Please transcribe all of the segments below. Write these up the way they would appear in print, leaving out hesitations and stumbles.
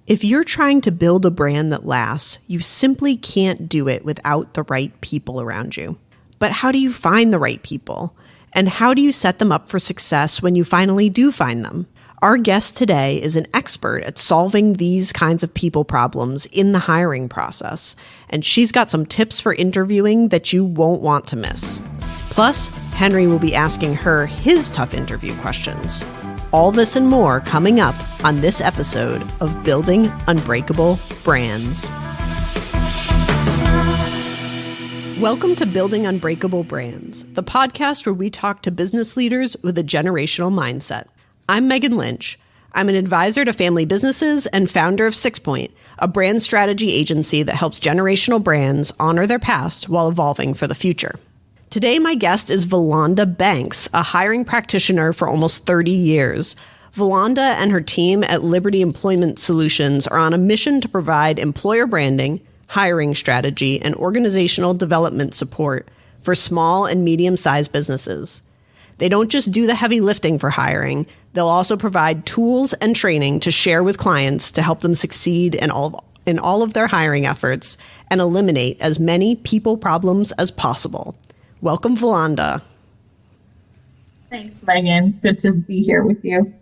If you're trying to build a brand that lasts, you simply can't do it without the right people around you. But how do you find the right people? And how do you set them up for success when you finally do find them? Our guest today is an expert at solving these kinds of people problems in the hiring process, and she's got some tips for interviewing that you won't want to miss. Plus, Henry will be asking her his tough interview questions. All this and more coming up on this episode of Building Unbreakable Brands. Welcome to Building Unbreakable Brands, the podcast where we talk to business leaders with a generational mindset. I'm Meghan Lynch. I'm an advisor to family businesses and founder of 6Point, a brand strategy agency that helps generational brands honor their past while evolving for the future. Today, my guest is Valonda Banks, a hiring practitioner for almost 30 years. Valonda and her team at Liberty Employment Solutions are on a mission to provide employer branding, hiring strategy, and organizational development support for small and medium-sized businesses. They don't just do the heavy lifting for hiring, they'll also provide tools and training to share with clients to help them succeed in all of their hiring efforts and eliminate as many people problems as possible. Welcome, Valonda. Thanks, Megan. It's good to be here with you.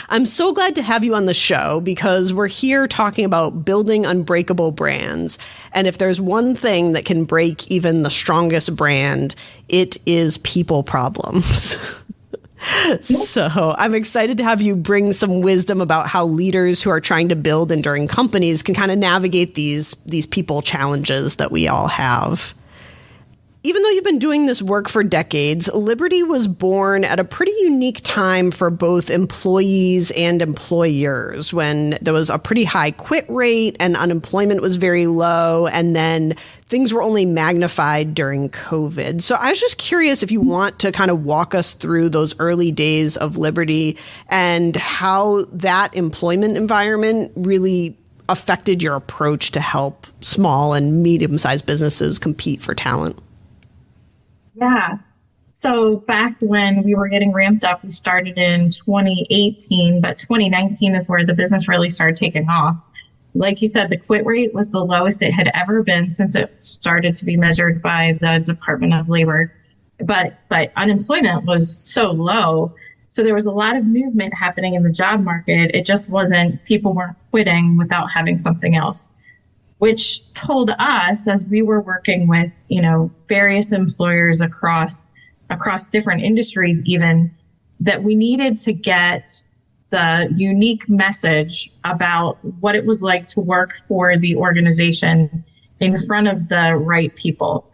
I'm so glad to have you on the show because we're here talking about building unbreakable brands. And if there's one thing that can break even the strongest brand, it is people problems. So I'm excited to have you bring some wisdom about how leaders who are trying to build enduring companies can kind of navigate these people challenges that we all have. Even though you've been doing this work for decades, Liberty was born at a pretty unique time for both employees and employers, when there was a pretty high quit rate and unemployment was very low, and then things were only magnified during COVID. So I was just curious if you want to kind of walk us through those early days of Liberty and how that employment environment really affected your approach to help small and medium-sized businesses compete for talent. Yeah. So back when we were getting ramped up, we started in 2018, but 2019 is where the business really started taking off. Like you said, the quit rate was the lowest it had ever been since it started to be measured by the Department of Labor. But unemployment was so low. So there was a lot of movement happening in the job market. It just wasn't, people weren't quitting without having something else, which told us, as we were working with, various employers across different industries even, that we needed to get the unique message about what it was like to work for the organization in front of the right people.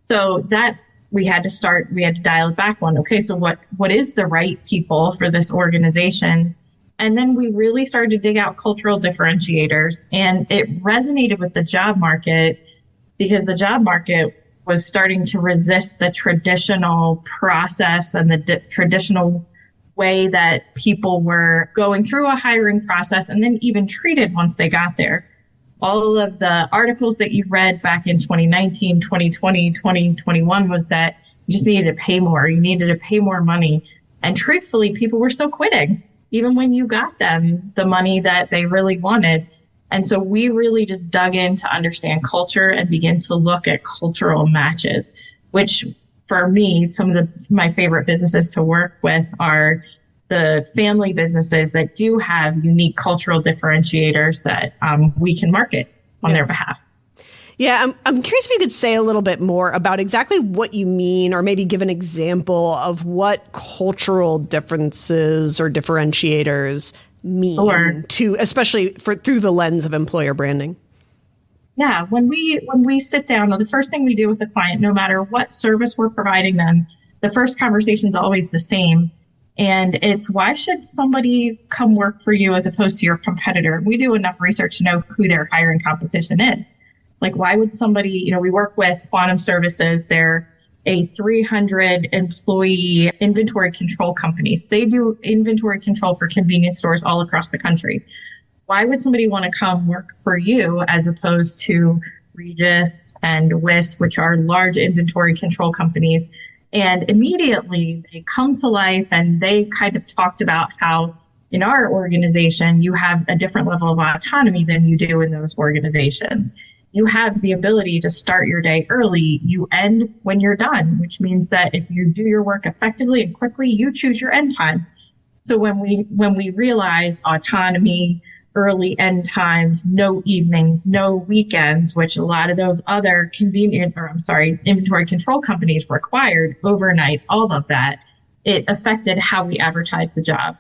So that we had to dial it back one. Okay, so what is the right people for this organization? And then we really started to dig out cultural differentiators, and it resonated with the job market because the job market was starting to resist the traditional process and the traditional way that people were going through a hiring process and then even treated once they got there. All of the articles that you read back in 2019, 2020, 2021 was that you just needed to pay more. You needed to pay more money. And truthfully, people were still quitting, even when you got them the money that they really wanted. And so we really just dug in to understand culture and begin to look at cultural matches, which for me, some of my favorite businesses to work with are the family businesses that do have unique cultural differentiators that we can market on their behalf. Yeah, I'm curious if you could say a little bit more about exactly what you mean, or maybe give an example of what cultural differences or differentiators mean to, especially through the lens of employer branding. Yeah, when we sit down, the first thing we do with the client, no matter what service we're providing them, the first conversation is always the same. And it's, why should somebody come work for you as opposed to your competitor? We do enough research to know who their hiring competition is. Like, why would somebody, we work with Quantum Services. They're a 300 employee inventory control company. So they do inventory control for convenience stores all across the country. Why would somebody want to come work for you as opposed to Regis and WIS, which are large inventory control companies? And immediately they come to life, and they kind of talked about how in our organization, you have a different level of autonomy than you do in those organizations. You have the ability to start your day early. You end when you're done, which means that if you do your work effectively and quickly, you choose your end time. So when we realize autonomy, early end times, no evenings, no weekends, which a lot of those other inventory control companies required, overnights, all of that, it affected how we advertise the job.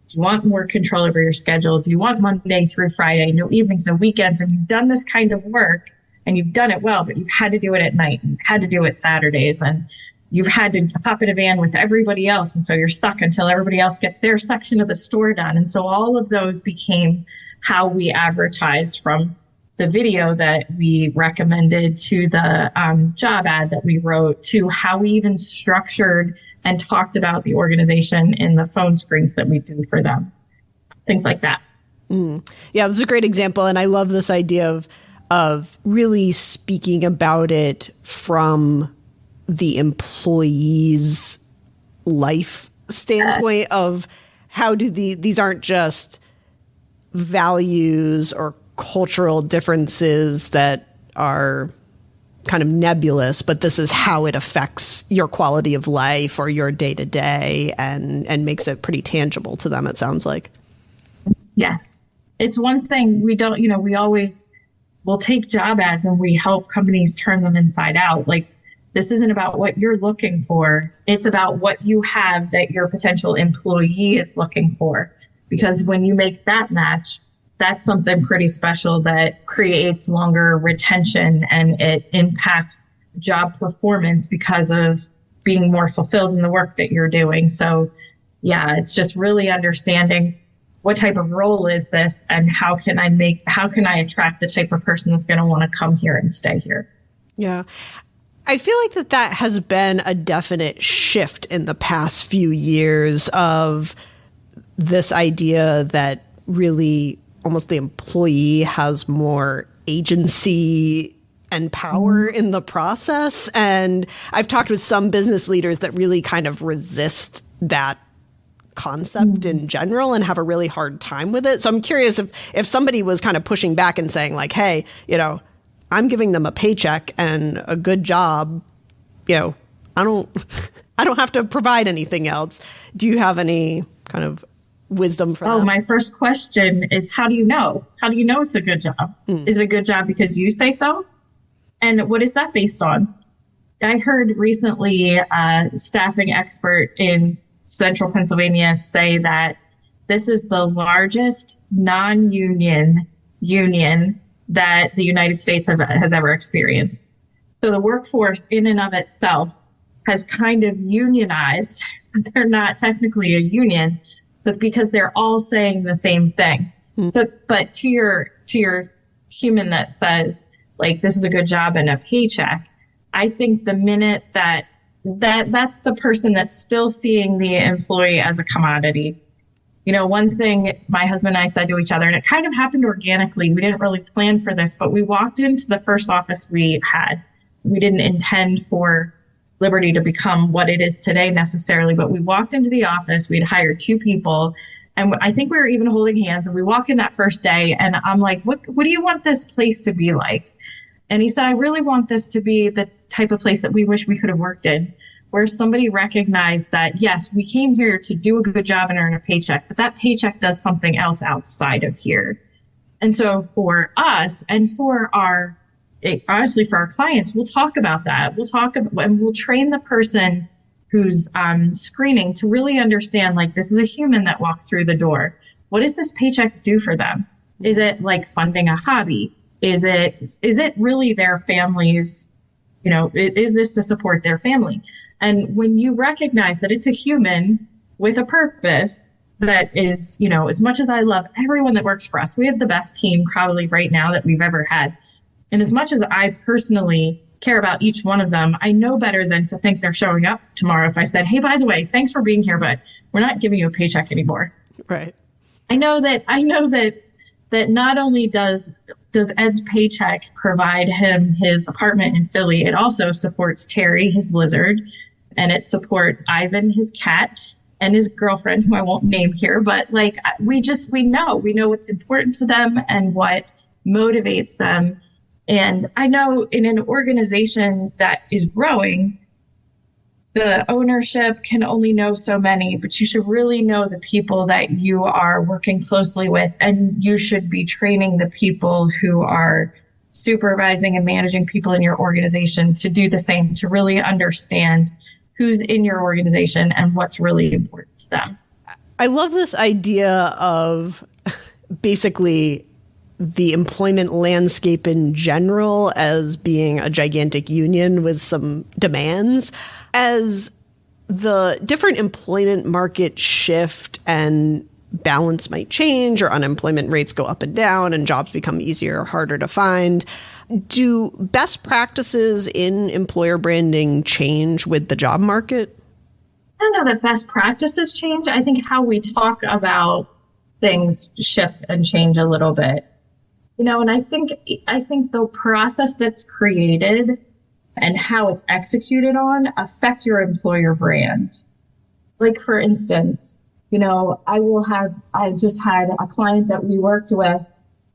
Do you want more control over your schedule? Do you want Monday through Friday, no evenings, no weekends? And you've done this kind of work and you've done it well, but you've had to do it at night and had to do it Saturdays, and you've had to hop in a van with everybody else. And so you're stuck until everybody else gets their section of the store done. And so all of those became how we advertised, from the video that we recommended to the job ad that we wrote, to how we even structured and talked about the organization in the phone screens that we do for them. Things like that. Yeah, that's a great example. And I love this idea of really speaking about it from the employee's life standpoint of how do these aren't just values or cultural differences that are kind of nebulous, but this is how it affects your quality of life or your day to day, and makes it pretty tangible to them, it sounds like. Yes. It's one thing we don't, we always will take job ads and we help companies turn them inside out. Like, this isn't about what you're looking for. It's about what you have that your potential employee is looking for. Because when you make that match, that's something pretty special that creates longer retention, and it impacts job performance because of being more fulfilled in the work that you're doing. So yeah, it's just really understanding what type of role is this, and how can I attract the type of person that's going to want to come here and stay here. Yeah. I feel like that has been a definite shift in the past few years of this idea that really almost the employee has more agency and power in the process. And I've talked with some business leaders that really kind of resist that concept in general and have a really hard time with it. So I'm curious if somebody was kind of pushing back and saying like, hey, I'm giving them a paycheck and a good job, I don't have to provide anything else. Do you have any kind of wisdom for them? My first question is, how do you know? How do you know it's a good job? Is it a good job because you say so? And what is that based on? I heard recently a staffing expert in central Pennsylvania say that this is the largest non-union union that the United States has ever experienced. So the workforce in and of itself has kind of unionized. They're not technically a union, but because they're all saying the same thing. But to your human that says like, this is a good job and a paycheck, I think the minute that's the person that's still seeing the employee as a commodity. One thing my husband and I said to each other, and it kind of happened organically, we didn't really plan for this, but we walked into the first office we had. We didn't intend for Liberty to become what it is today necessarily, but we walked into the office, we'd hired 2 people, and I think we were even holding hands, and we walk in that first day, and I'm like, what do you want this place to be like? And he said, I really want this to be the type of place that we wish we could have worked in, where somebody recognized that, yes, we came here to do a good job and earn a paycheck, but that paycheck does something else outside of here. And so for us and honestly, for our clients, we'll talk about that. And we'll train the person who's screening to really understand, like, this is a human that walks through the door. What does this paycheck do for them? Is it like funding a hobby? Is it really their family's, is this to support their family? And when you recognize that it's a human with a purpose that is, as much as I love everyone that works for us, we have the best team probably right now that we've ever had. And as much as I personally care about each one of them, I know better than to think they're showing up tomorrow if I said, hey, by the way, thanks for being here, but we're not giving you a paycheck anymore. Right. I know that not only does Ed's paycheck provide him his apartment in Philly, it also supports Terry, his lizard, and it supports Ivan, his cat, and his girlfriend, who I won't name here, but like we know what's important to them and what motivates them. And I know in an organization that is growing, the ownership can only know so many, but you should really know the people that you are working closely with, and you should be training the people who are supervising and managing people in your organization to do the same, to really understand who's in your organization and what's really important to them. I love this idea of basically the employment landscape in general as being a gigantic union with some demands. As the different employment market shift and balance might change, or unemployment rates go up and down and jobs become easier or harder to find, do best practices in employer branding change with the job market? I don't know that best practices change. I think how we talk about things shift and change a little bit. And I think the process that's created and how it's executed on affect your employer brand. Like, for instance, I just had a client that we worked with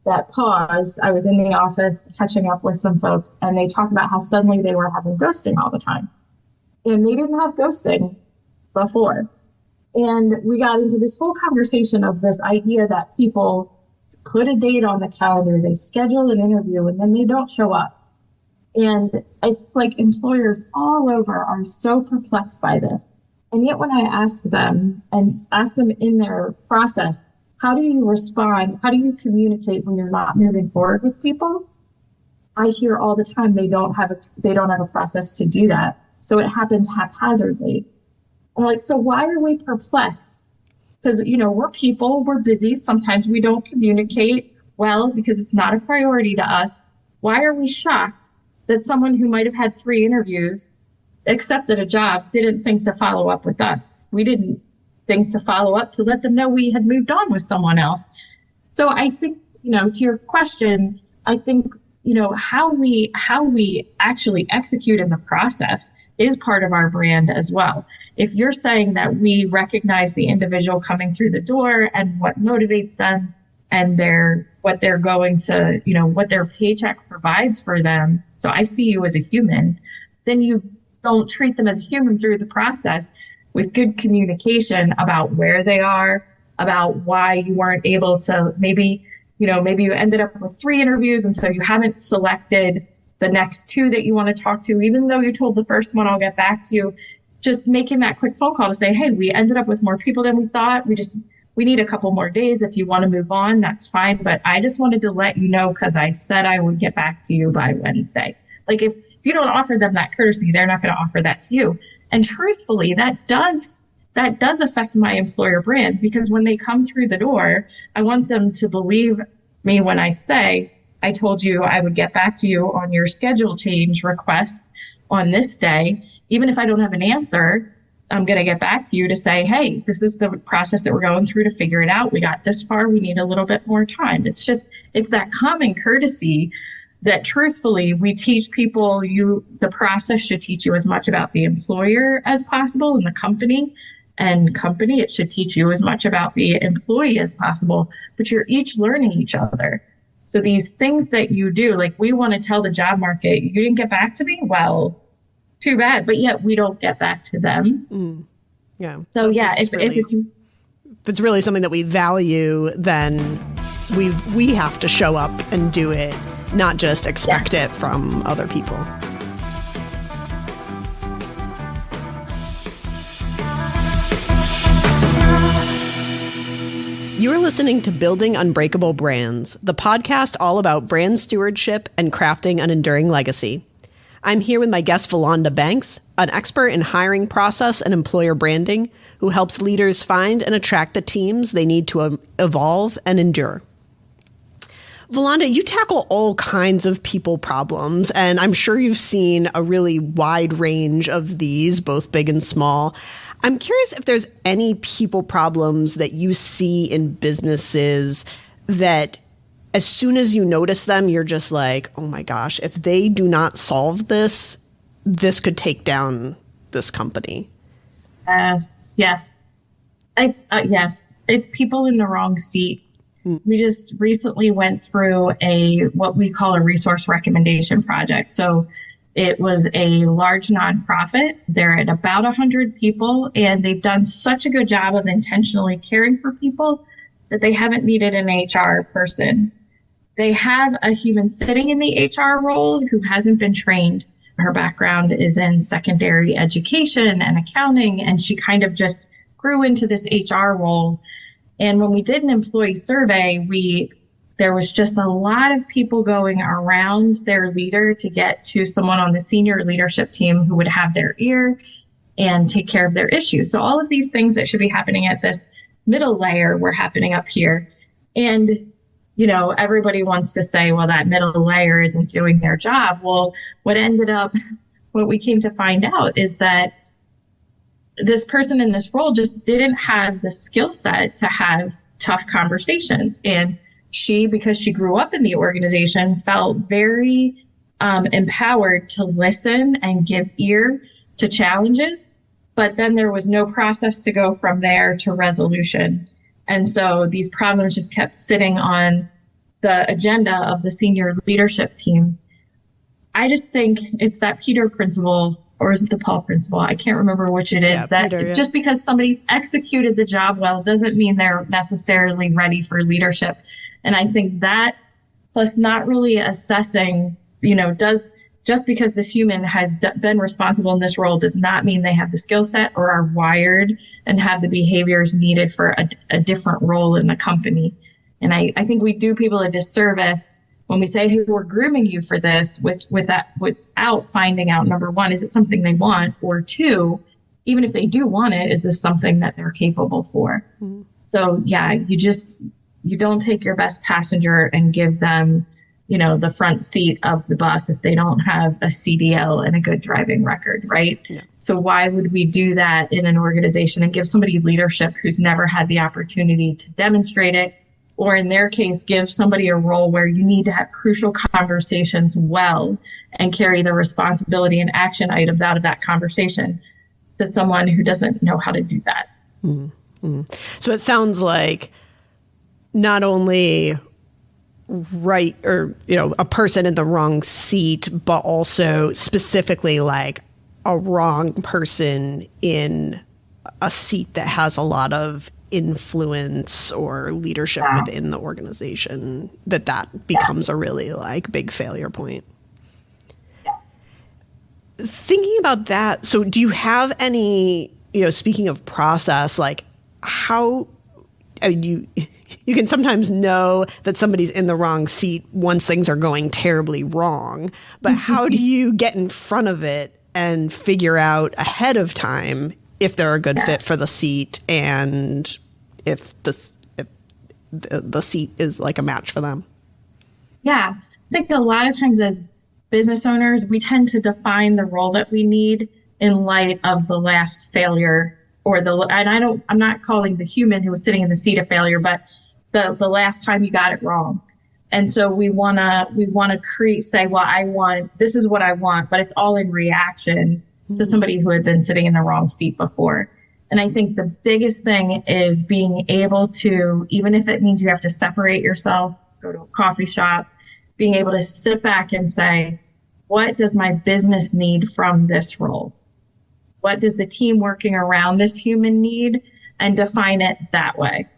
that paused. I was in the office catching up with some folks, and they talked about how suddenly they were having ghosting all the time. And they didn't have ghosting before. And we got into this whole conversation of this idea that people put a date on the calendar, they schedule an interview, and then they don't show up. And it's like employers all over are so perplexed by this. And yet when I ask them in their process, how do you respond? How do you communicate when you're not moving forward with people? I hear all the time they don't have a process to do that. So it happens haphazardly. I'm like, so why are we perplexed? Because, we're people, we're busy. Sometimes we don't communicate well because it's not a priority to us. Why are we shocked that someone who might have had 3 interviews, accepted a job, didn't think to follow up with us? We didn't think to follow up to let them know we had moved on with someone else. So I think, to your question, I think, how we actually execute in the process is part of our brand as well. If you're saying that we recognize the individual coming through the door and what motivates them and what they're going to, what their paycheck provides for them, so I see you as a human, then you don't treat them as a human through the process with good communication about where they are, about why you weren't able to, maybe you ended up with 3 interviews, and so you haven't selected the next 2 that you want to talk to, even though you told the first one, I'll get back to you. Just making that quick phone call to say, hey, we ended up with more people than we thought. We need a couple more days. If you want to move on, that's fine. But I just wanted to let you know because I said I would get back to you by Wednesday. Like, if you don't offer them that courtesy, they're not going to offer that to you. And truthfully, that does affect my employer brand, because when they come through the door, I want them to believe me when I say, I told you I would get back to you on your schedule change request on this day. Even if I don't have an answer, I'm going to get back to you to say, hey, this is the process that we're going through to figure it out. We got this far. We need a little bit more time. It's that common courtesy that truthfully we teach people. The process should teach you as much about the employer as possible and the company. And company, it should teach you as much about the employee as possible. But you're each learning each other. So these things that you do, like, we want to tell the job market, you didn't get back to me? Well, too bad, but yet we don't get back to them. Yeah. So yeah, if it's really something that we value, then we have to show up and do it, not just expect it from other people. You're listening to Building Unbreakable Brands, the podcast all about brand stewardship and crafting an enduring legacy. I'm here with my guest, Valonda Banks, an expert in hiring process and employer branding, who helps leaders find and attract the teams they need to evolve and endure. Valonda, you tackle all kinds of people problems, and I'm sure you've seen a really wide range of these, both big and small. I'm curious if there's any people problems that you see in businesses that as soon as you notice them, you're just like, oh my gosh, if they do not solve this, this could take down this company. Yes. It's yes, it's people in the wrong seat. We just recently went through what we call a resource recommendation project. So it was a large nonprofit. They're at about 100 people, and they've done such a good job of intentionally caring for people that they haven't needed an HR person. They have a human sitting in the HR role who hasn't been trained. Her background is in secondary education and accounting, and she kind of just grew into this HR role. And when we did an employee survey, there was just a lot of people going around their leader to get to someone on the senior leadership team who would have their ear and take care of their issues. So all of these things that should be happening at this middle layer were happening up here. And, everybody wants to say, well, that middle layer isn't doing their job. Well, what we came to find out is that this person in this role just didn't have the skill set to have tough conversations. And because she grew up in the organization, felt very empowered to listen and give ear to challenges. But then there was no process to go from there to resolution. And so these problems just kept sitting on the agenda of the senior leadership team. I just think it's that Peter principle, or is it the Paul principle? I can't remember which it is. Yeah, that Peter, yeah. Just because somebody's executed the job well doesn't mean they're necessarily ready for leadership. And I think that, plus not really assessing, just because this human has been responsible in this role does not mean they have the skill set or are wired and have the behaviors needed for a different role in the company. And I think we do people a disservice when we say, hey, we're grooming you for this without finding out, number one, is it something they want? Or two, even if they do want it, is this something that they're capable for? Mm-hmm. So yeah, you don't take your best passenger and give them, the front seat of the bus if they don't have a CDL and a good driving record, right? Yeah. So why would we do that in an organization and give somebody leadership who's never had the opportunity to demonstrate it? Or in their case, give somebody a role where you need to have crucial conversations well and carry the responsibility and action items out of that conversation to someone who doesn't know how to do that. Mm-hmm. So it sounds like not only right or, a person in the wrong seat, but also specifically like a wrong person in a seat that has a lot of influence or leadership within the organization, that becomes a really big failure point. Yes. Thinking about that, so do you have any, speaking of process, how you can sometimes know that somebody's in the wrong seat once things are going terribly wrong, but how do you get in front of it and figure out ahead of time if they're a good fit for the seat and if the seat is a match for them? Yeah, I think a lot of times as business owners, we tend to define the role that we need in light of the last failure I'm not calling the human who was sitting in the seat a failure, but the last time you got it wrong. And so we want to say, well, this is what I want, but it's all in reaction to somebody who had been sitting in the wrong seat before. And I think the biggest thing is being able to, even if it means you have to separate yourself, go to a coffee shop, being able to sit back and say, what does my business need from this role? What does the team working around this human need? And define it that way.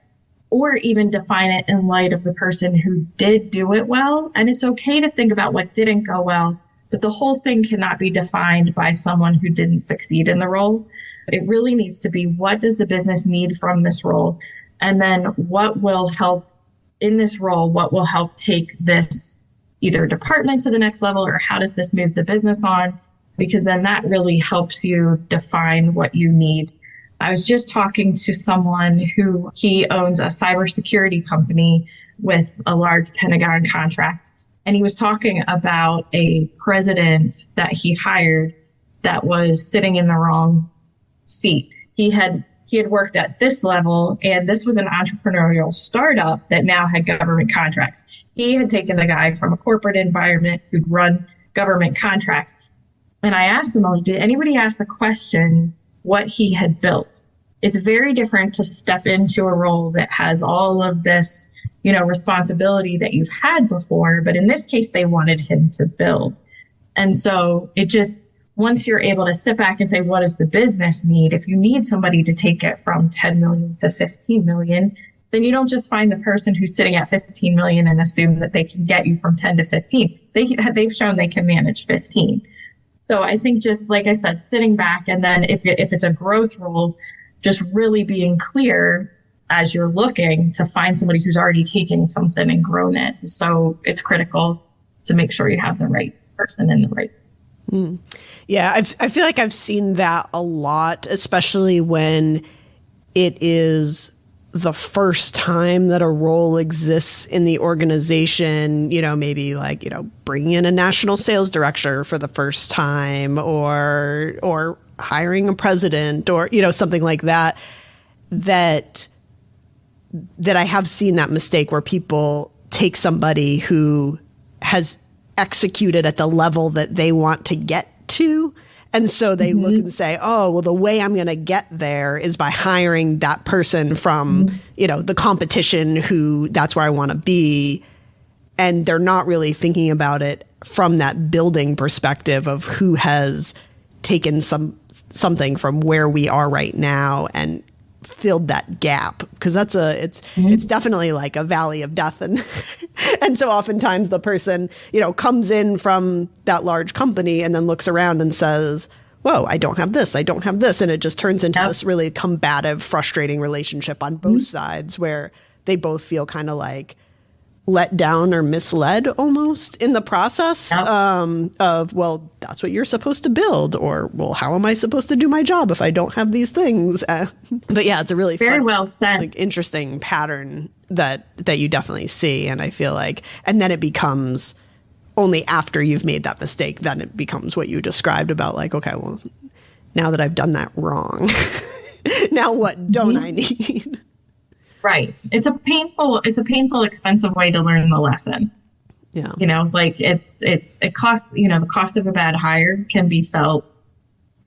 Or even define it in light of the person who did do it well. And it's okay to think about what didn't go well, but the whole thing cannot be defined by someone who didn't succeed in the role. It really needs to be, what does the business need from this role? And then what will help in this role, what will help take this either department to the next level, or how does this move the business on? Because then that really helps you define what you need. I was just talking to someone who he owns a cybersecurity company with a large Pentagon contract. And he was talking about a president that he hired that was sitting in the wrong seat. He had worked at this level, and this was an entrepreneurial startup that now had government contracts. He had taken the guy from a corporate environment who'd run government contracts. And I asked him, did anybody ask the question what he had built it's very different to step into a role that has all of this, responsibility that you've had before. But in this case, they wanted him to build. And so it just, once you're able to sit back and say, what does the business need? If you need somebody to take it from 10 million to 15 million, then you don't just find the person who's sitting at 15 million and assume that they can get you from 10 to 15. They've shown they can manage 15. So I think just like I said, sitting back, and then if it's a growth role, just really being clear as you're looking to find somebody who's already taken something and grown it. So it's critical to make sure you have the right person in the right. Yeah, I feel like I've seen that a lot, especially when it is the first time that a role exists in the organization, maybe like, bringing in a national sales director for the first time, or hiring a president, or, something like that, that I have seen that mistake where people take somebody who has executed at the level that they want to get to. And so they look and say, oh, well, the way I'm going to get there is by hiring that person from, the competition who that's where I want to be. And they're not really thinking about it from that building perspective of who has taken something from where we are right now and filled that gap, because it's definitely like a valley of death, and so oftentimes the person comes in from that large company and then looks around and says, whoa, I don't have this, and it just turns into this really combative, frustrating relationship on both sides, where they both feel kind of like let down or misled almost in the process of, well, that's what you're supposed to build, or, well, how am I supposed to do my job if I don't have these things? But yeah, it's a really very fun, well said, like, interesting pattern that you definitely see. And I feel like, and then it becomes only after you've made that mistake, then it becomes what you described about like, okay, well, now that I've done that wrong, now what don't I need? Right. It's a painful, expensive way to learn the lesson. Yeah. It costs, the cost of a bad hire can be felt.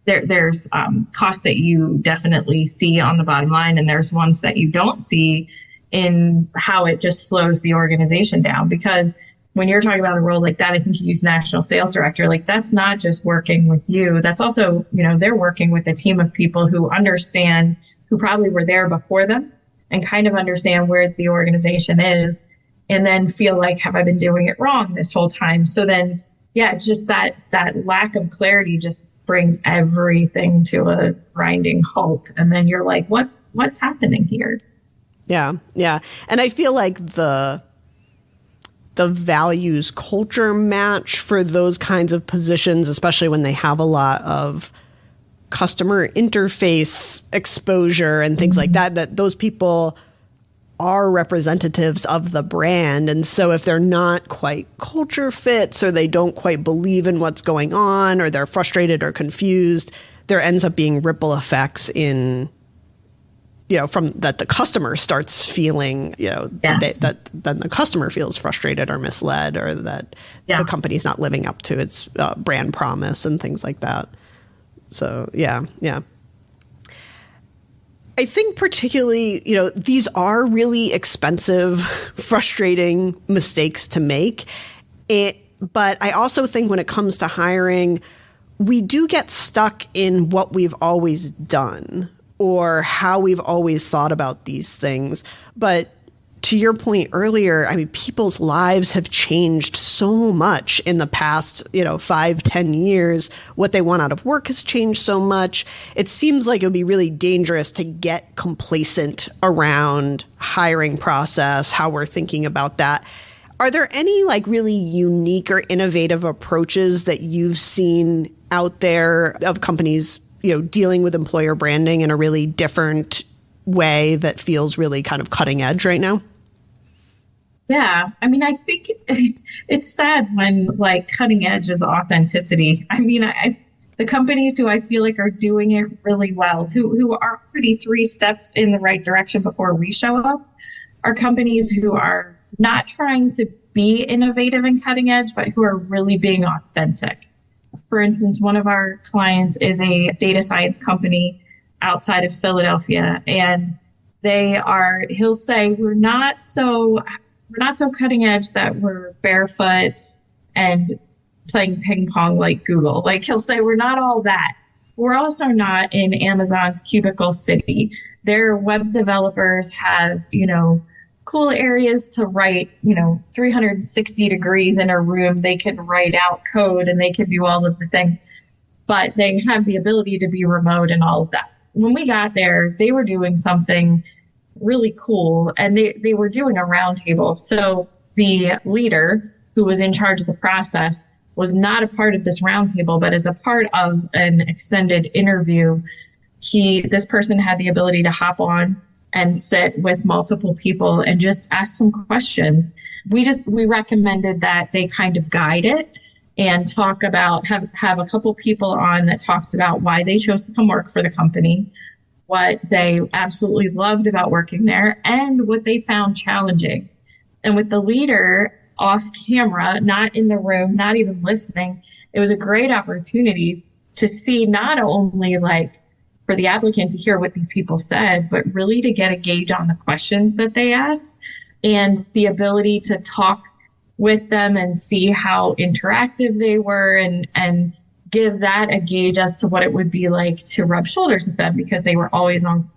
There's costs that you definitely see on the bottom line, and there's ones that you don't see in how it just slows the organization down. Because when you're talking about a role like that, I think you use national sales director, like that's not just working with you. That's also, they're working with a team of people who understand, who probably were there before them, and kind of understand where the organization is, and then feel like, have I been doing it wrong this whole time? So then, yeah, just that lack of clarity just brings everything to a grinding halt. And then you're like, what's happening here? Yeah. Yeah. And I feel like the values culture match for those kinds of positions, especially when they have a lot of customer interface exposure and things like that those people are representatives of the brand. And so if they're not quite culture fits, or they don't quite believe in what's going on, or they're frustrated or confused, there ends up being ripple effects in, from that the customer starts feeling, that then the customer feels frustrated or misled, or that the company's not living up to its brand promise and things like that. So, yeah. I think particularly, these are really expensive, frustrating mistakes to make. But I also think when it comes to hiring, we do get stuck in what we've always done or how we've always thought about these things. But to your point earlier, I mean, people's lives have changed so much in the past, 5-10 years. What they want out of work has changed so much. It seems like it would be really dangerous to get complacent around hiring process, how we're thinking about that. Are there any really unique or innovative approaches that you've seen out there of companies, dealing with employer branding in a really different way that feels really kind of cutting edge right now? Yeah. I mean, I think it's sad when cutting edge is authenticity. I mean, the companies who I feel like are doing it really well, who are already 3 steps in the right direction before we show up, are companies who are not trying to be innovative and cutting edge, but who are really being authentic. For instance, one of our clients is a data science company outside of Philadelphia, and he'll say, we're not so cutting edge that we're barefoot and playing ping pong like Google. Like, he'll say, we're not all that. We're also not in Amazon's cubicle city. Their web developers have, cool areas to write, 360 degrees in a room. They can write out code and they can do all of the things, but they have the ability to be remote and all of that. When we got there, they were doing something really cool, and they were doing a roundtable. So the leader who was in charge of the process was not a part of this roundtable, but as a part of an extended interview, this person had the ability to hop on and sit with multiple people and just ask some questions. We recommended that they kind of guide it and talk about, have a couple people on that talked about why they chose to come work for the company, what they absolutely loved about working there, and what they found challenging. And with the leader off camera, not in the room, not even listening, it was a great opportunity to see not only like for the applicant to hear what these people said, but really to get a gauge on the questions that they asked and the ability to talk with them and see how interactive they were and give that a gauge as to what it would be like to rub shoulders with them, because they were always on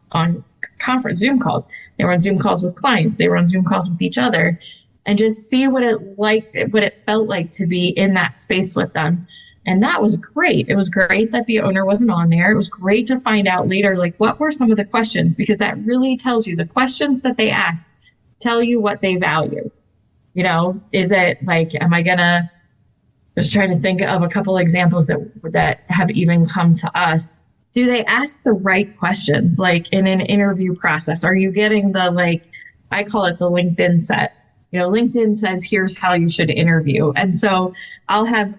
conference Zoom calls. They were on Zoom calls with clients. They were on Zoom calls with each other, and just see what it felt like to be in that space with them. And that was great. It was great that the owner wasn't on there. It was great to find out later, like, what were some of the questions, because that really tells you the questions that they asked tell you what they value. Is it like, just trying to think of a couple examples that have even come to us. Do they ask the right questions? Like in an interview process, are you getting I call it the LinkedIn set. LinkedIn says, here's how you should interview. And so I'll have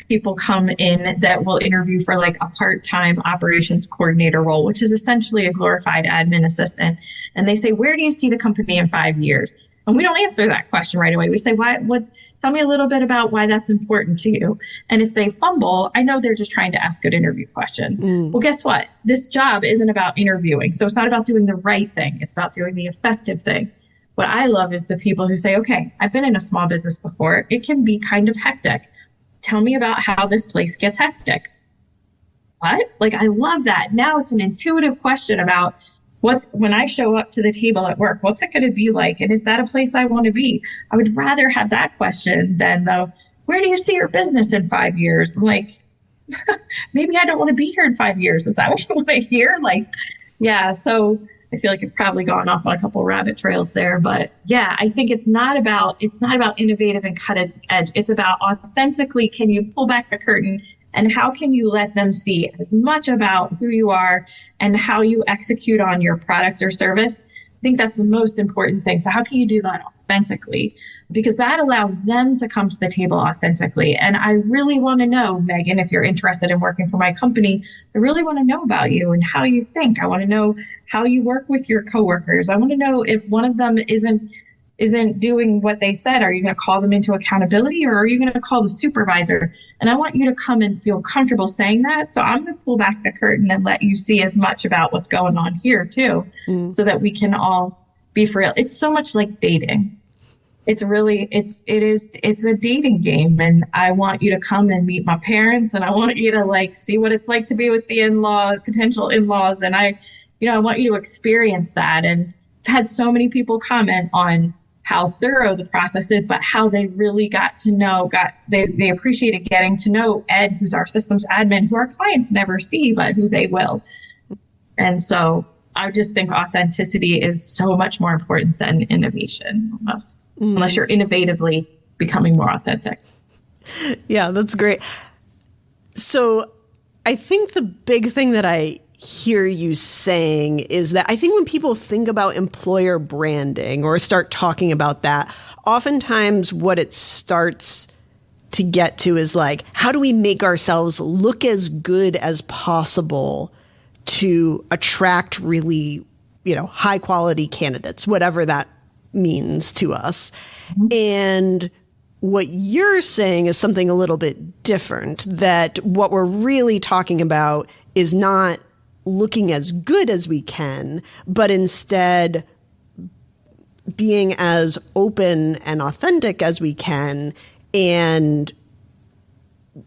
people come in that will interview for like a part-time operations coordinator role, which is essentially a glorified admin assistant. And they say, where do you see the company in 5 years? And we don't answer that question right away. We say, tell me a little bit about why that's important to you. And if they fumble, I know they're just trying to ask good interview questions. Well, guess what? This job isn't about interviewing. So it's not about doing the right thing. It's about doing the effective thing. What I love is the people who say, okay, I've been in a small business before. It can be kind of hectic. Tell me about how this place gets hectic. What? I love that. Now it's an intuitive question about when I show up to the table at work, what's it going to be like? And is that a place I want to be? I would rather have that question than where do you see your business in 5 years? I'm like, maybe I don't want to be here in 5 years. Is that what you want to hear? Yeah. So I feel like I've probably gone off on a couple rabbit trails there, but yeah, I think it's not about innovative and cutting edge. It's about authentically, can you pull back the curtain and how can you let them see as much about who you are and how you execute on your product or service? I think that's the most important thing. So how can you do that authentically? Because that allows them to come to the table authentically. And I really want to know, Meghan, if you're interested in working for my company, I really want to know about you and how you think. I want to know how you work with your coworkers. I want to know if one of them isn't doing what they said, are you going to call them into accountability, or are you going to call the supervisor? And I want you to come and feel comfortable saying that. So I'm going to pull back the curtain and let you see as much about what's going on here too, so that we can all be for real. It's so much like dating. It's a dating game. And I want you to come and meet my parents, and I want you to see what it's like to be with the potential in-laws. And I want you to experience that. And I've had so many people comment on how thorough the process is, but how they really they appreciated getting to know Ed, who's our systems admin, who our clients never see, but who they will. And so I just think authenticity is so much more important than innovation, almost, unless you're innovatively becoming more authentic. Yeah, that's great. So I think the big thing that I hear you saying is that I think when people think about employer branding or start talking about that, oftentimes what it starts to get to is how do we make ourselves look as good as possible to attract really, high quality candidates, whatever that means to us. And what you're saying is something a little bit different, that what we're really talking about is not looking as good as we can, but instead being as open and authentic as we can, and,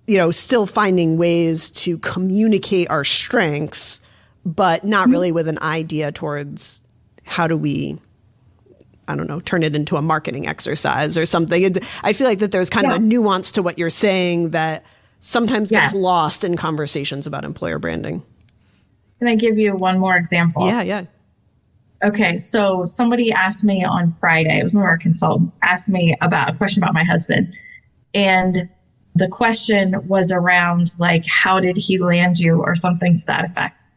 you know, still finding ways to communicate our strengths, but not really with an idea towards how do we, I don't know, turn it into a marketing exercise or something. I feel like that there's kind of a nuance to what you're saying that sometimes gets lost in conversations about employer branding. Can I give you one more example? Yeah. Okay, so somebody asked me on Friday, it was one of our consultants, asked me about a question about my husband. And the question was around, like, how did he land you, or something to that effect.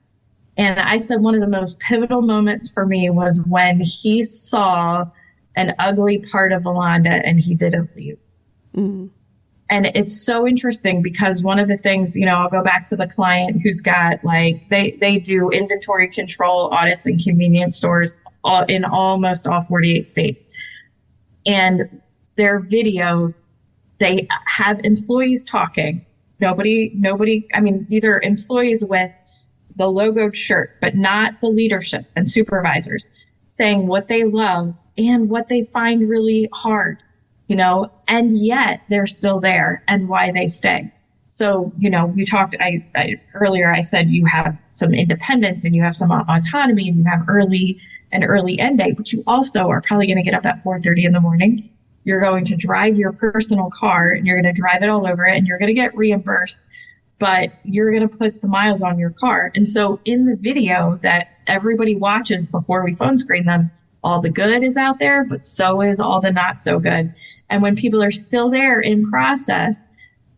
And I said one of the most pivotal moments for me was when he saw an ugly part of Valonda and he didn't leave. Mm-hmm. And it's so interesting because one of the things, you know, I'll go back to the client who's got, like, they do inventory control audits in convenience stores in almost all 48 states. And their video, they have employees talking. Nobody, I mean, these are employees with the logoed shirt, but not the leadership and supervisors, saying what they love and what they find really hard. You know, and yet they're still there, and why they stay. So, you know, you talked, earlier I said you have some independence and you have some autonomy and you have early end day, but you also are probably going to get up at 4:30 in the morning. You're going to drive your personal car and you're going to drive it all over it and you're going to get reimbursed, but you're going to put the miles on your car. And so in the video that everybody watches before we phone screen them, all the good is out there, but so is all the not so good. And when people are still there in process,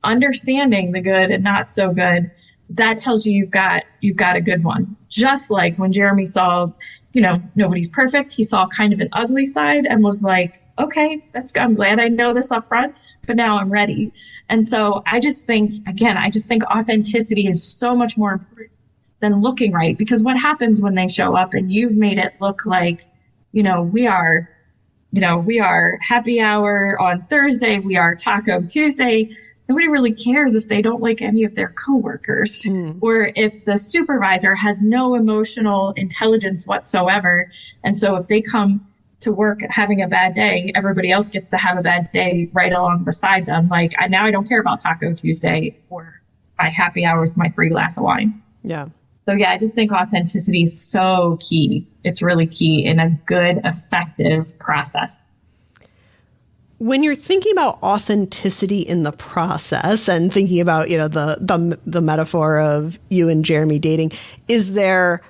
understanding the good and not so good, that tells you you've got a good one. Just like when Jeremy saw, you know, nobody's perfect. He saw kind of an ugly side and was like, okay, I'm glad I know this up front, but now I'm ready. And so I just think authenticity is so much more important than looking right, because what happens when they show up and you've made it look like, we are happy hour on Thursday, we are Taco Tuesday. Nobody really cares if they don't like any of their coworkers, or if the supervisor has no emotional intelligence whatsoever. And so if they come to work having a bad day, everybody else gets to have a bad day right along beside them. Like, now I don't care about Taco Tuesday or my happy hour with my free glass of wine. Yeah. So yeah, I just think authenticity is so key. It's really key in a good, effective process. When you're thinking about authenticity in the process and thinking about, the metaphor of you and Jeremy dating, is there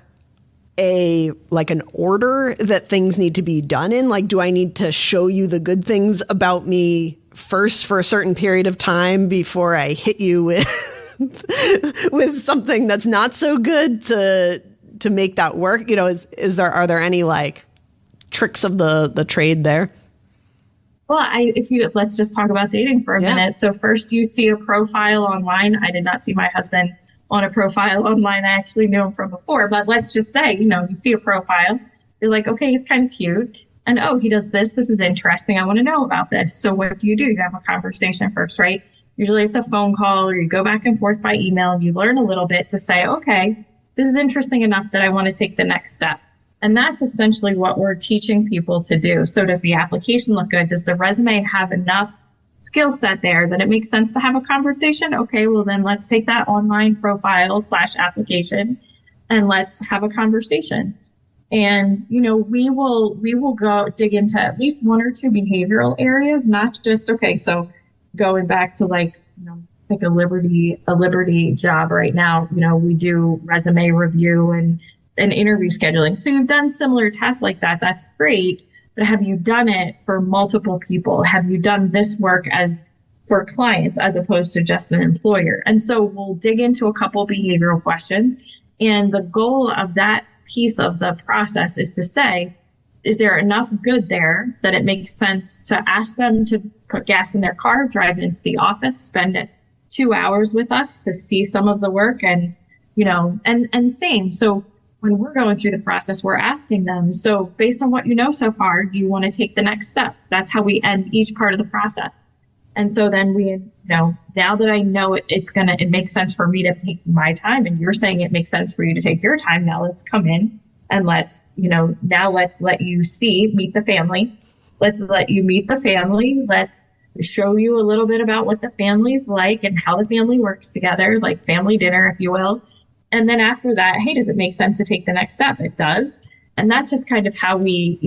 an order that things need to be done in? Like, do I need to show you the good things about me first for a certain period of time before I hit you with something that's not so good to make that work? Are there any tricks of the trade there? Well, let's just talk about dating for a minute. So first you see a profile online. I did not see my husband on a profile online. I actually knew him from before, but let's just say, you see a profile. You're like, okay, he's kind of cute. And he does this. This is interesting. I want to know about this. So what do? You have a conversation first, right? Usually it's a phone call, or you go back and forth by email and you learn a little bit to say, okay, this is interesting enough that I want to take the next step. And that's essentially what we're teaching people to do. So does the application look good? Does the resume have enough skill set there that it makes sense to have a conversation? Okay, well then let's take that online profile / application and let's have a conversation. And, we will go dig into at least one or two behavioral areas, not just, okay, so going back to like a Liberty job right now, we do resume review and interview scheduling. So you've done similar tests like that. That's great. But have you done it for multiple people? Have you done this work for clients as opposed to just an employer? And so we'll dig into a couple behavioral questions. And the goal of that piece of the process is to say, is there enough good there that it makes sense to ask them to put gas in their car, drive into the office, spend 2 hours with us to see some of the work and same. So when we're going through the process, we're asking them, so based on what you know so far, do you want to take the next step? That's how we end each part of the process. And so then now that I know it makes sense for me to take my time, and you're saying it makes sense for you to take your time. Now let's come in and let's let you meet the family. Let's let you meet the family. Let's show you a little bit about what the family's like and how the family works together, like family dinner, if you will. And then after that, hey, does it make sense to take the next step? It does. And that's just kind of how we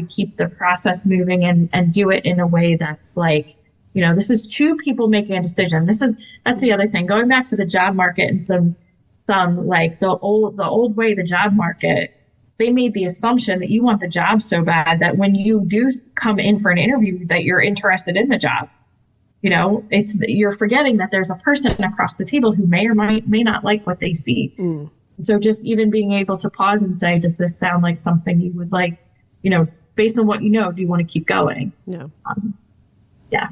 keep the process moving and do it in a way that's like, this is two people making a decision. That's the other thing. Going back to the job market and some like the old way, the job market, they made the assumption that you want the job so bad that when you do come in for an interview that you're interested in the job. You're forgetting that there's a person across the table who may or may not like what they see. Mm. So just even being able to pause and say, does this sound like something you would like, based on what do you want to keep going? Yeah. Yeah.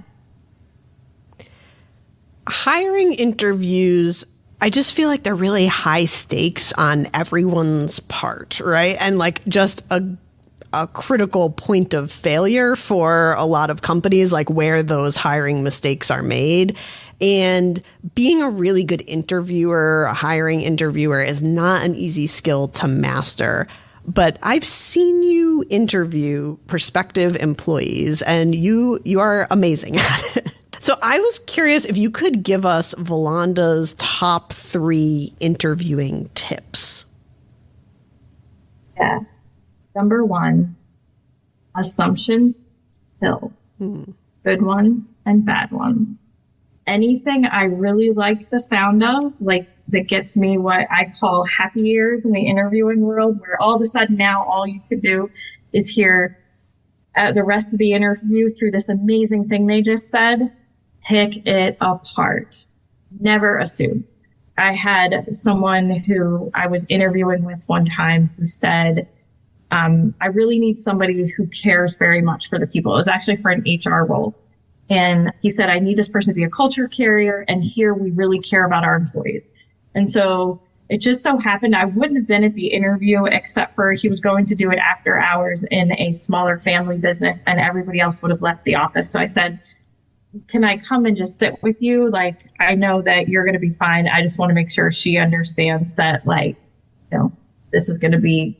Hiring interviews, I just feel like they're really high stakes on everyone's part, right? And like just a critical point of failure for a lot of companies, like where those hiring mistakes are made. And being a really good interviewer, a hiring interviewer, is not an easy skill to master. But I've seen you interview prospective employees, and you are amazing at it. So I was curious if you could give us Valonda's top 3 interviewing tips. Yes. Number 1, assumptions kill. Good ones and bad ones. Anything I really like the sound of, like that gets me what I call happy ears in the interviewing world, where all of a sudden now all you could do is hear the rest of the interview through this amazing thing they just said. Pick it apart. Never assume. I had someone who I was interviewing with one time who said, I really need somebody who cares very much for the people. It was actually for an HR role. And he said, I need this person to be a culture carrier. And here we really care about our employees. And so it just so happened I wouldn't have been at the interview except for he was going to do it after hours in a smaller family business and everybody else would have left the office. So I said, can I come and just sit with you? Like, I know that you're going to be fine. I just want to make sure she understands that, like, this is going to be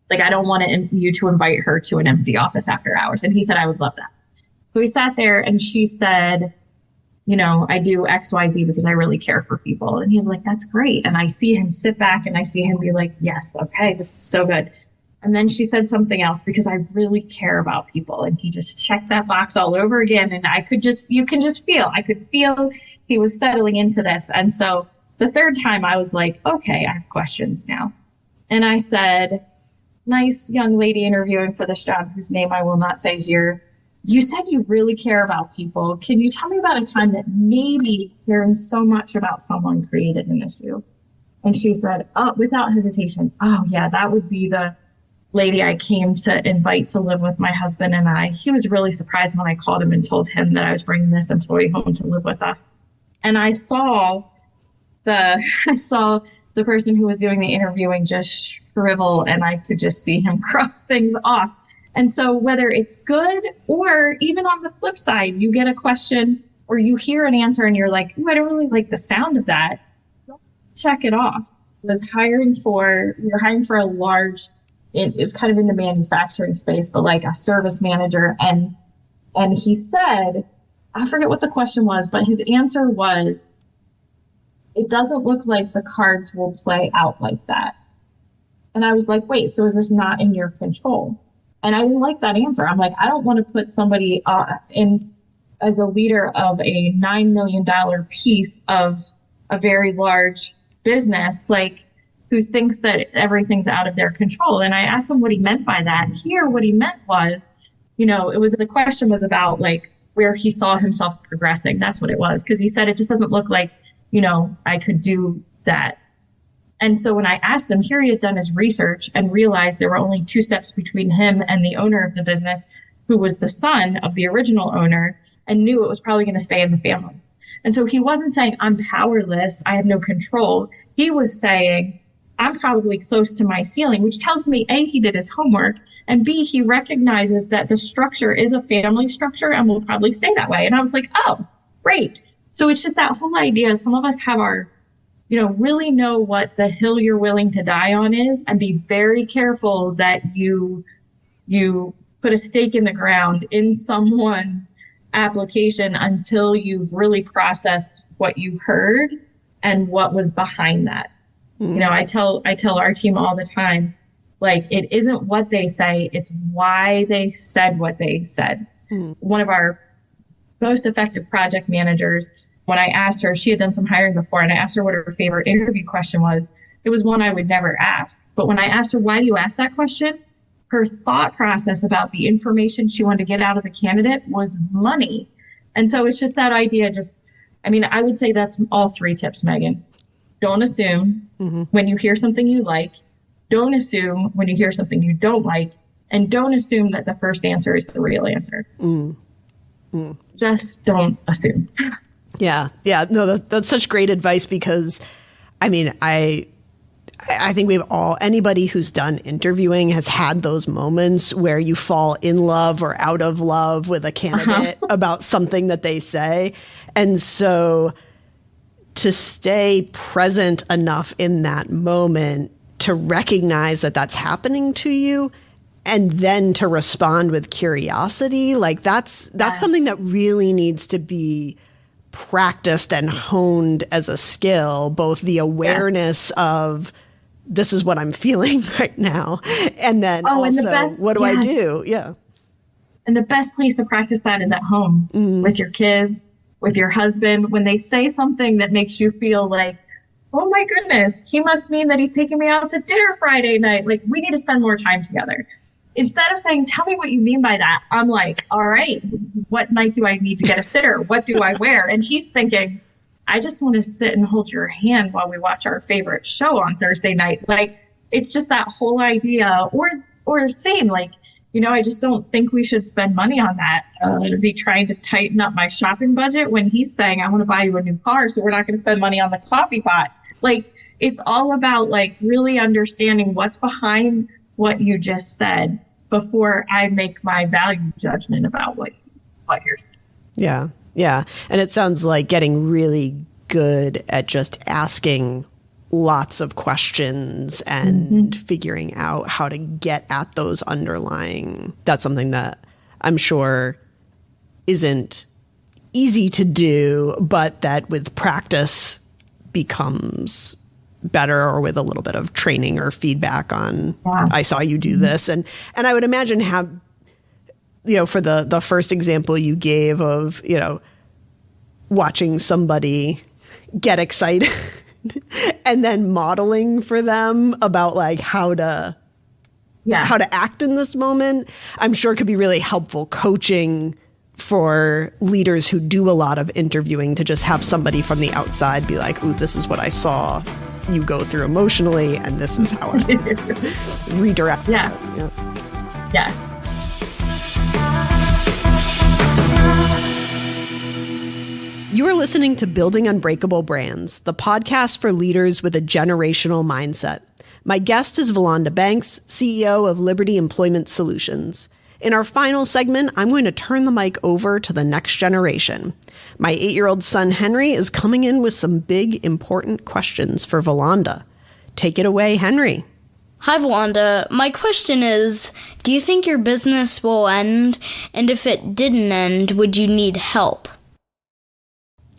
like, I don't want you to invite her to an empty office after hours. And he said, I would love that. So we sat there and she said, I do X, Y, Z because I really care for people. And he's like, that's great. And I see him sit back and I see him be like, yes, okay, this is so good. And then she said something else, because I really care about people. And he just checked that box all over again. And I could feel he was settling into this. And so the third time I was like, okay, I have questions now. And I said, nice young lady interviewing for this job, whose name I will not say here. You said you really care about people. Can you tell me about a time that maybe caring so much about someone created an issue? And she said, without hesitation, yeah, that would be the lady I came to invite to live with my husband and I. He was really surprised when I called him and told him that I was bringing this employee home to live with us. And I saw the person who was doing the interviewing just shrivel, and I could just see him cross things off. And so whether it's good, or even on the flip side, you get a question or you hear an answer and you're like, I don't really like the sound of that, check it off. We were hiring for a large, it was kind of in the manufacturing space, but like a service manager. And he said, I forget what the question was, but his answer was, it doesn't look like the cards will play out like that. And I was like, wait, so is this not in your control? And I didn't like that answer. I'm like, I don't want to put somebody in as a leader of a $9 million piece of a very large business, like, who thinks that everything's out of their control. And I asked him what he meant by that. Here, what he meant was, the question was about like where he saw himself progressing. That's what it was. Because he said, it just doesn't look like, I could do that. And so when I asked him, here he had done his research and realized there were only 2 steps between him and the owner of the business, who was the son of the original owner, and knew it was probably going to stay in the family. And so he wasn't saying, I'm powerless, I have no control. He was saying, I'm probably close to my ceiling, which tells me A, he did his homework, and B, he recognizes that the structure is a family structure and will probably stay that way. And I was like, oh, great. So it's just that whole idea. Some of us have our, really know what the hill you're willing to die on is, and be very careful that you put a stake in the ground in someone's application until you've really processed what you heard and what was behind that. I tell our team all the time, like, it isn't what they say, it's why they said what they said. One of our most effective project managers, when I asked her, she had done some hiring before, and I asked her what her favorite interview question was. It was one I would never ask. But when I asked her, why do you ask that question? Her thought process about the information she wanted to get out of the candidate was money. And so it's just that idea, I would say that's all 3 tips, Meghan. Don't assume when you hear something you like. Don't assume when you hear something you don't like. And don't assume that the first answer is the real answer. Just don't assume. Yeah. No, that's such great advice, because, I think anybody who's done interviewing has had those moments where you fall in love or out of love with a candidate about something that they say. And so to stay present enough in that moment to recognize that that's happening to you, and then to respond with curiosity, like that's something that really needs to be practiced and honed as a skill, both the awareness of this is what I'm feeling right now, and then what do I do? Yeah. And the best place to practice that is at home with your kids, with your husband. When they say something that makes you feel like, oh my goodness, he must mean that he's taking me out to dinner Friday night. Like, we need to spend more time together. Instead of saying, tell me what you mean by that, I'm like, all right, what night do I need to get a sitter? What do I wear? And he's thinking, I just want to sit and hold your hand while we watch our favorite show on Thursday night. Like, it's just that whole idea, or same, like, I just don't think we should spend money on that. Is he trying to tighten up my shopping budget when he's saying, I want to buy you a new car, so we're not going to spend money on the coffee pot? Like, it's all about, like, really understanding what's behind what you just said before I make my value judgment about what you're saying. Yeah. And it sounds like getting really good at just asking lots of questions and figuring out how to get at those underlying. That's something that I'm sure isn't easy to do, but that with practice becomes better, or with a little bit of training or feedback on, I saw you do this. And I would imagine for the first example you gave of, watching somebody get excited and then modeling for them about like how to act in this moment, I'm sure could be really helpful coaching for leaders who do a lot of interviewing, to just have somebody from the outside be like, ooh, this is what I saw you go through emotionally, and this is how I redirect. Yeah. Yes. You are listening to Building Unbreakable Brands, the podcast for leaders with a generational mindset. My guest is Valonda Banks, CEO of Liberty Employment Solutions. In our final segment, I'm going to turn the mic over to the next generation. My 8-year-old son, Henry, is coming in with some big, important questions for Valonda. Take it away, Henry. Hi, Valonda. My question is, do you think your business will end? And if it didn't end, would you need help?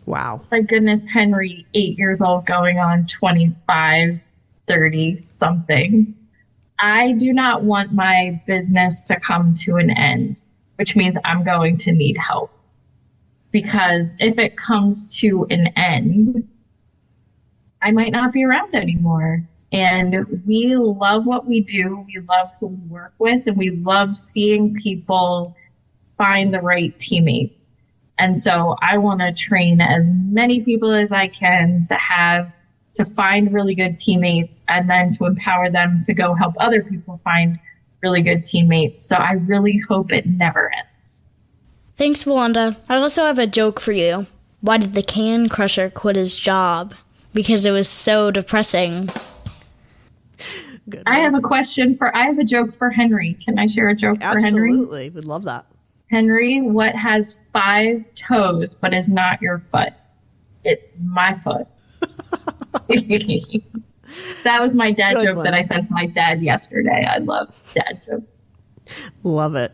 Wow. My goodness, Henry, 8 years old, going on 25, 30 something. I do not want my business to come to an end, which means I'm going to need help. Because if it comes to an end, I might not be around anymore. And we love what we do. We love who we work with, and we love seeing people find the right teammates. And so I want to train as many people as I can to find really good teammates, and then to empower them to go help other people find really good teammates. So I really hope it never ends. Thanks, Valonda. I also have a joke for you. Why did the can crusher quit his job? Because it was so depressing. Good. I have a joke for Henry. Can I share a joke for Henry? Absolutely. Would love that. Henry, what has 5 toes but is not your foot? It's my foot. That was my dad joke that I sent to my dad yesterday. I love dad jokes. Love it.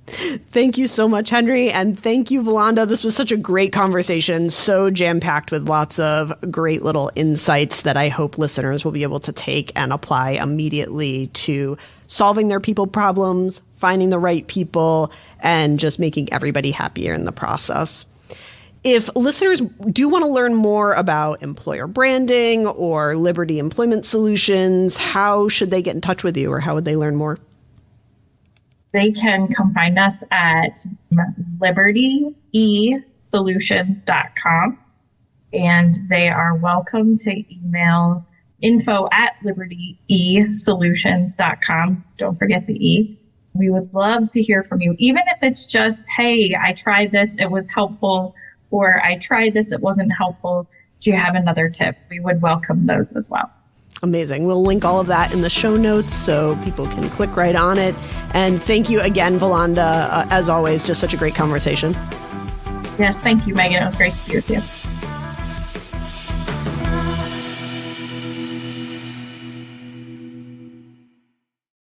Thank you so much, Henry. And thank you, Valonda. This was such a great conversation, so jam-packed with lots of great little insights that I hope listeners will be able to take and apply immediately to solving their people problems, finding the right people, and just making everybody happier in the process. If listeners do want to learn more about employer branding or Liberty Employment Solutions, how should they get in touch with you, or how would they learn more? They can come find us at libertyesolutions.com, and they are welcome to email info@libertyesolutions.com. Don't forget the E. We would love to hear from you, even if it's just, hey, I tried this, it was helpful, or I tried this, it wasn't helpful. Do you have another tip? We would welcome those as well. Amazing. We'll link all of that in the show notes so people can click right on it. And thank you again, Valonda. As always, just such a great conversation. Yes, thank you, Megan. It was great to be with you.